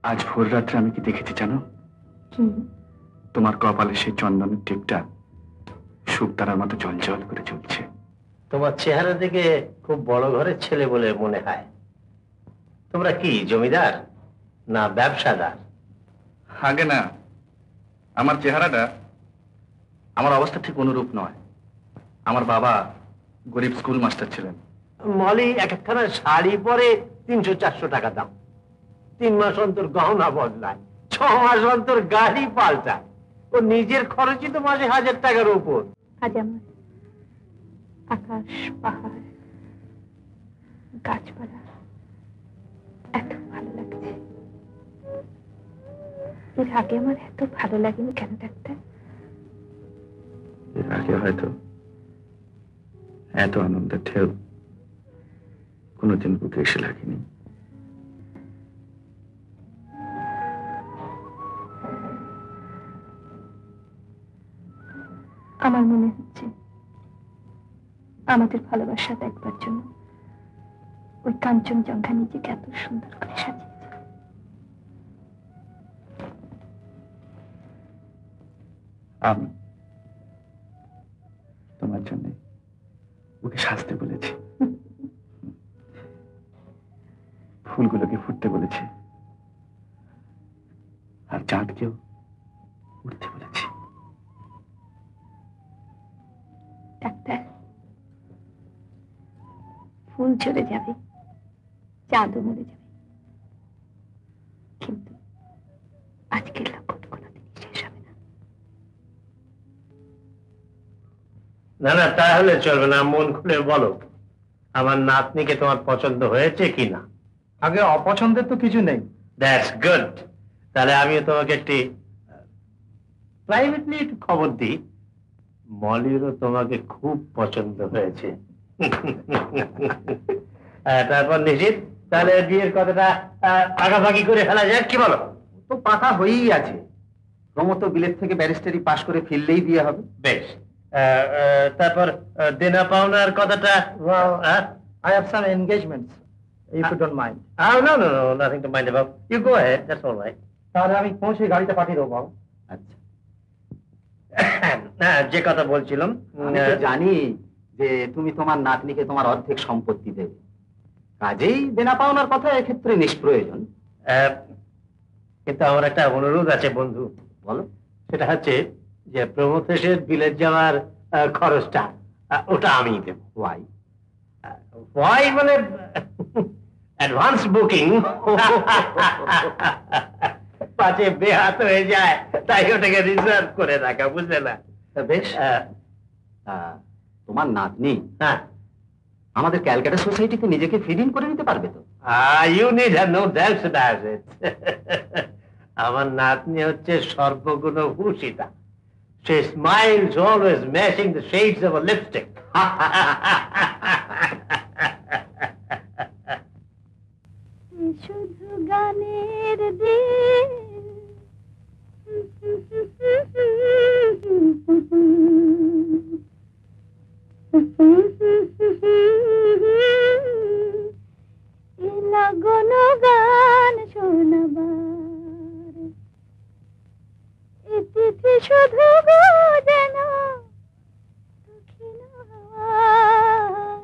আজ ভোর রাত্রে আমি কি দেখেছি জানো? তোমার কপালে সেই চন্দনের টিপটা শুকতারার মতো জলজল করে চলছে। তোমার চেহারা দেখে খুব বড় ঘরের ছেলে বলে মনে হয়। তোমরা কি জমিদার না ব্যবসাদার? আগে না, আমার চেহারাটা, আমার অবস্থা ঠিক অনুরূপ নয়। আমার বাবা গরিব স্কুল মাস্টার ছিলেন। মলি এক একখানা শাড়ি পরে 300-400 টাকা দাম। 3 মাস অন্তর গহনা বদলায়, 6 মাস অন্তর গাড়ি পাল্টায়। ও নিজের খরচই তো মাসে 1000 টাকার উপর। আজ আমার আকাশ, পাহাড়, গাছপালা এত ভালো লাগছে। এর আগে আমার এত ভালো লাগেনি কেন ডাক্তার? এর আগে হয়তো এত আনন্দের ঢেউ কোনোদিন বুকে এসে লাগেনি। আমার মনে হচ্ছে আমাদের ভালোবাসা দেখবার জন্য ওই কাঞ্চনজঙ্ঘা নিজেকে এত সুন্দর করে সাজিয়েছে। আমি তোমার জন্য ওকে সাজতে বলেছি, ফুলগুলোকে ফুটতে বলেছি, আর চাঁদকেও উঠতে বলেছি। ডাক্তার, ফুল চলে যাবে, চাঁদও মরে যাবে, কিন্তু আজকের লক্ষণ কোনোদিনই শেষ হবে না। না না, তাহলে চলবে না। মন খুলে বলো, আমার নাতনিকে তোমার পছন্দ হয়েছে কিনা? আগে অপছন্দের তো কিছু নেই। That's good. তাহলে আমিও তোমাকে একটি প্রাইভেটলি একটু খবর দিই, মলিরও তোমাকে খুব পছন্দ হয়েছে। তারপর নিশ্চিত তাহলে বিয়ের কথাটা আগাভাগি করে ফেলা যায়, কি বলো? তো পাকা হয়েই আছে। প্রমোদ বিলেত থেকে ব্যারিস্টারি পাশ করে ফিরলেই বিয়ে হবে। বেশ। তারপর দেনা পাওনার কথাটা। I have some engagements, if you don't mind. No, no, no, nothing to mind about. You go ahead, that's all right. তাহলে আমি পৌঁছে গাড়িতে পাঠিয়ে দেবো বাবু। আচ্ছা। যে কথা বলছিলাম, আমি তো জানি যে তুমি তোমার নাতনিকে তোমার অর্ধেক সম্পত্তি দেবে, কাজেই দেনা পাওনার কথা এক্ষেত্রে নিষ্প্রয়োজন। কিন্তু আমার একটা অনুরোধ আছে বন্ধু। বলো। সেটা হচ্ছে যে প্রমোথেশের বিলেত যাওয়ার খরচটা ওটা আমি দেব। ওয়াই? ওয়াই মানে অ্যাডভান্স বুকিং। পাঁচে বেহাত হয়ে যায়, তাই ওটাকে রিজার্ভ করে রাখা, বুঝলে না? বেশ। তোমার নাতনি হ্যাঁ আমাদের ক্যালকাটা সোসাইটিতে নিজেকে ফিট ইন করে নিতে পারবে তো? You need have no doubts about it. আমার নাতনি হচ্ছে সর্বগুণ ভূষিতা। She smiles always matching the shades of a lipstick. শুধু গানের দিন লগন গান শোনাবার তিথি শুধু গো যেন দক্ষিণ হওয়ার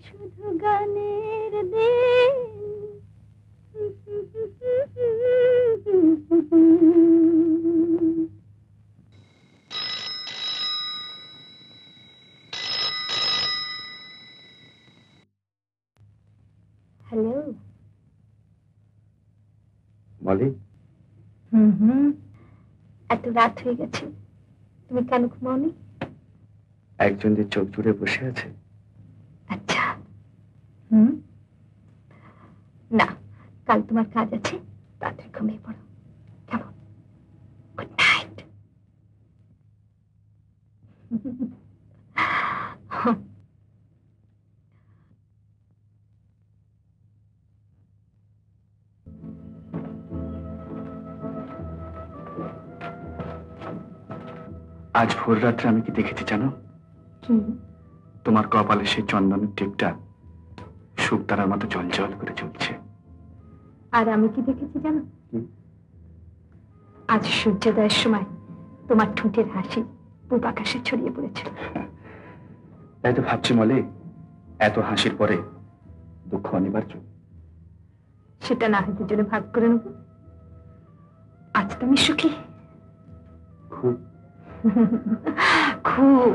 শুধু গানের দিন। হ্যালো মলি, এত রাত হয়ে গেছে, তুমি কেন ঘুমাওনি? একজন যে চোখ জুড়ে বসে আছে। আচ্ছা, না, কাল তোমার কাজ আছে, তাড়াতাড়ি ঘুমিয়ে পড়ো, কেমন? Good night. আজ ভোর রাত্রে আমি কি দেখেছি জানো? তোমার কপালে সেই চন্দনের টিপটা শুকতারার মতো জলজল করে চলছে। আর আমি কি দেখেছি জানো? আজ সূর্যোদয়ের সময় তোমার ঠোঁটের হাসি পূব আকাশে ছড়িয়ে পড়েছিল। তাই তো ভাবছি মলি, এত হাসির পরে দুঃখ অনিবার্য। সেটা না হতে জন্য ভাগ করে নেব। আজ তো আমি সুখী, খুব। খুব।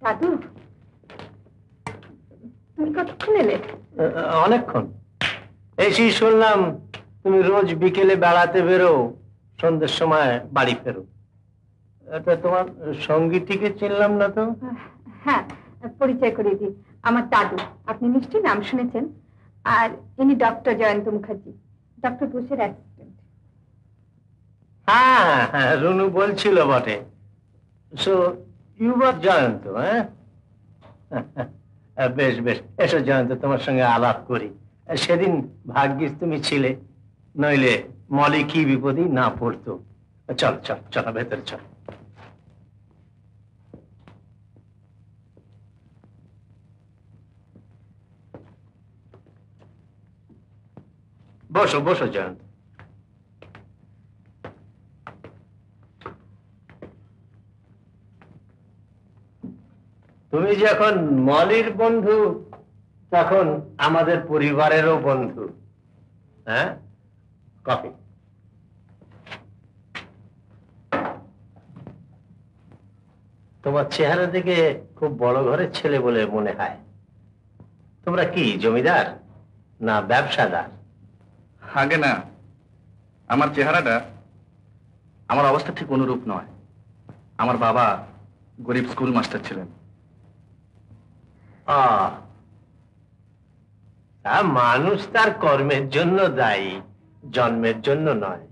দাদু, তুমি কতক্ষণ এলে? অনেকক্ষণ। এসি শুনলাম তুমি রোজ বিকেলে বেড়াতে বেরো, সন্ধ্যের সময় বাড়ি ফেরো। এটা তোমার সঙ্গীটিকে চিনলাম না তো। হ্যাঁ, পরিচয় করিয়ে দিই, আমার দাদু। আপনি নিশ্চয়ই নাম শুনেছেন। আর ইনি ডক্টর জয়ন্ত মুখার্জি, ডক্টর বোসের অ্যাসিস্ট্যান্ট। হ্যাঁ হ্যাঁ, রুনু বলছিল বটে। So you are Jayanta? হ্যাঁ, বেশ বেশ, এসো জয়ন্ত, তোমার সঙ্গে আলাপ করি। সেদিন ভাগ্যিস তুমি ছিলে, নইলে মলি কি বিপদই না পড়তো। চল চল চল, ভেতরে চল। বসো বসো জয়ন্ত। তুমি যখন মলির বন্ধু, তখন আমাদের পরিবারেরও বন্ধু। হ্যাঁ, কফি। তোমার চেহারা দেখে খুব বড় ঘরের ছেলে বলে মনে হয়। তোমরা কি জমিদার না ব্যবসাদার? আগে না, আমার চেহারাটা, আমার অবস্থা ঠিক অনুরূপ নয়। আমার বাবা গরিব স্কুল মাস্টার ছিলেন। তা মানুষ তার কর্মের জন্য দায়ী, জন্মের জন্য নয়।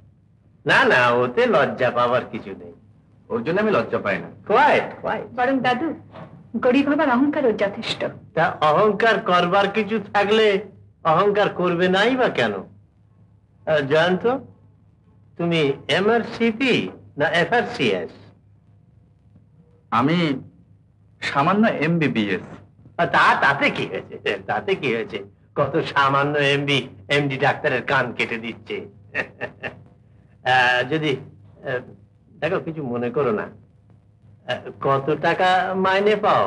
না না, ওতে লজ্জা পাওয়ার কিছু নেই। ওর জন্য আমি লজ্জা পাই না। Quite quite. বরং দাদু, গরিব হবার অহংকারও যথেষ্ট। তা অহংকার করবার কিছু থাকলে অহংকার করবে নাই বা কেন? জয়ন্ত, তুমি এমআরসিপি না এফআরসিএস? আমি সামান্য এমবিবিএস। তাতে কি হয়েছে? তাতে কি হয়েছে? কত সামান্য এমডি ডাক্তারের কান কেটে দিচ্ছে। যদি দেখো, কিছু মনে করো না, কত টাকা মাইনে পাও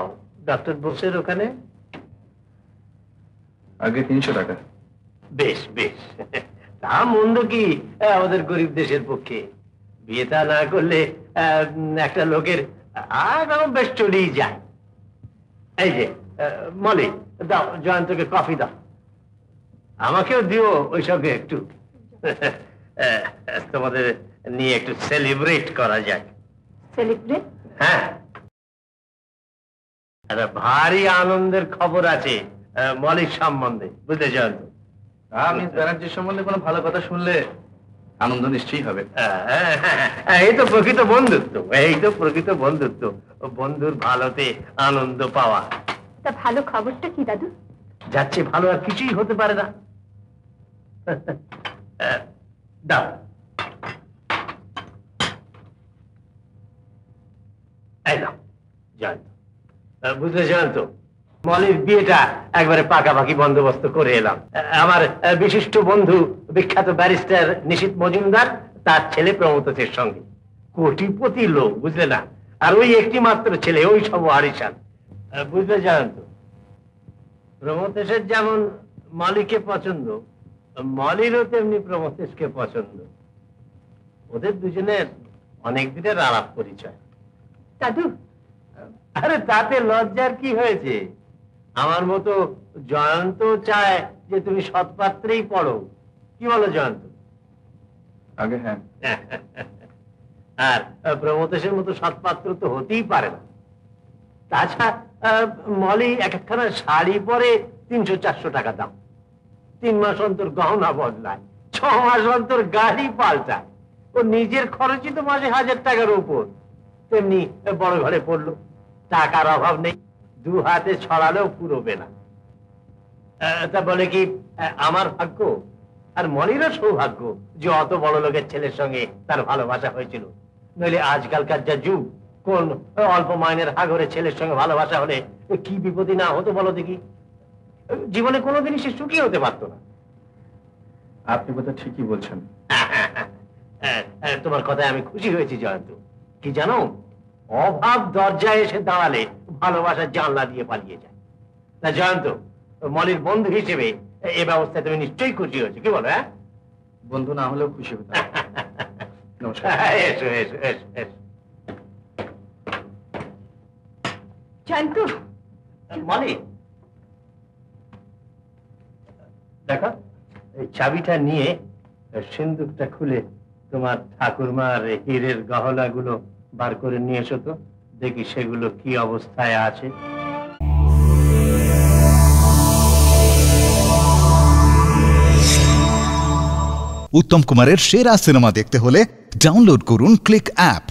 ডক্টর বোসের ওখানে? আগে 300 টাকা। বেশ বেশ, তা মন্দ কি আমাদের গরিব দেশের পক্ষে? বিয়েটা না করলে একটা লোকের বেশ চলেই যায়। এই যে মলি, দাও জয়ন্তকে কফি দাও, আমাকেও দিও ওই সঙ্গে একটু। তোমাদের নিয়ে একটু সেলিব্রেট করা যায়। সেলিব্রেট? হ্যাঁ, একটা ভারী আনন্দের খবর আছে মলির সম্বন্ধে, বুঝলে জয়ন্ত? মিস ব্যানার্জির সম্বন্ধে কোনো ভালো কথা শুনলে আনন্দ নিশ্চয়ই হবে। এই তো প্রকৃত বন্ধুত্ব, এই তো প্রকৃত বন্ধুত্ব, বন্ধুর ভালোতে আনন্দ পাওয়া। তা ভালো খবরটা কি দাদু? যাচ্ছে ভালো আর কিছুই হতে পারে না। দাও, এই নাও জয়ন্ত। বুঝলে জয়ন্ত, মলির বিয়েটা একবারে পাকাপাকি বন্দোবস্ত করে এলাম। আমার বিশিষ্ট বন্ধু বিখ্যাত ব্যারিস্টার নিশীথ মজুমদার, তার ছেলে প্রমথের সঙ্গে। কোটিপতি লোক, বুঝলে না? আর ওই একটি মাত্র ছেলে, ওই সব আরিসান। বুঝলে জয়ন্ত, প্রমথেশের যেমন মলিকে পছন্দ, মলিরও তেমনি প্রমথেশকে পছন্দ। ওদের দুজনের অনেক দিনের আলাপ পরিচয়। দাদু, আরে তাতে লজ্জার কি হয়েছে? আমার মতো জয়ন্ত চায় যে তুমি সৎপাত্রেই পড়ো। কি বলো জয়ন্ত? আগে হ্যাঁ। আর প্রমথেশের মতো সৎপাত্র তো হতেই পারে না। তাছাড়া মলি একখানা শাড়ি পরে 300-400 টাকা দাম, 3 মাস অন্তর গহনা বদলায়, 6 মাস অন্তর গাড়ি পাল্টায়। ও নিজের খরচই তো মাসে 1000 টাকার উপর। তেমনি বড় ঘরে পড়লো, টাকার অভাব নেই, দু হাতে ছড়ালেও পুরোবে না। তা বলে কি আমার ভাগ্য আর মনিরও সৌভাগ্য যে অত বড় লোকের ছেলের সঙ্গে তার ভালোবাসা হয়েছিল, নইলে আজকালকার যা যুগ, কোন অল্প মাইনের হাগরে ছেলের সঙ্গে ভালোবাসা হলে কি বিপত্তি না হতো বলো দেখি। জীবনে কোনোদিনই সে সুখী হতে পারতো না। আপনি বোধহয় ঠিকই বলছেন। তোমার কথায় আমি খুশি হয়েছি জয়ন্ত। কি জানো, অভাব দরজায় এসে দাঁড়ালে ভালোবাসার জানলা দিয়ে পালিয়ে যায়। না জয়ন্ত, মলির বন্ধু হিসেবে এ ব্যবস্থায় তুমি নিশ্চয়ই খুশি হয়েছো, কি বলো? হ্যাঁ, বন্ধু না হলেও খুশি হতাম। নমস্কার। এসো এসো এসো এসো। জয়ন্ত, মলি, দেখো এই চাবিটা নিয়ে সিন্দুকটা খুলে তোমার ঠাকুরমার হীরের গহনাগুলো বার করে নিয়ে এসো তো, দেখি সেগুলো কি অবস্থায় আছে। উত্তম কুমারের সেরা সিনেমা দেখতে হলে ডাউনলোড করুন ক্লিক অ্যাপ।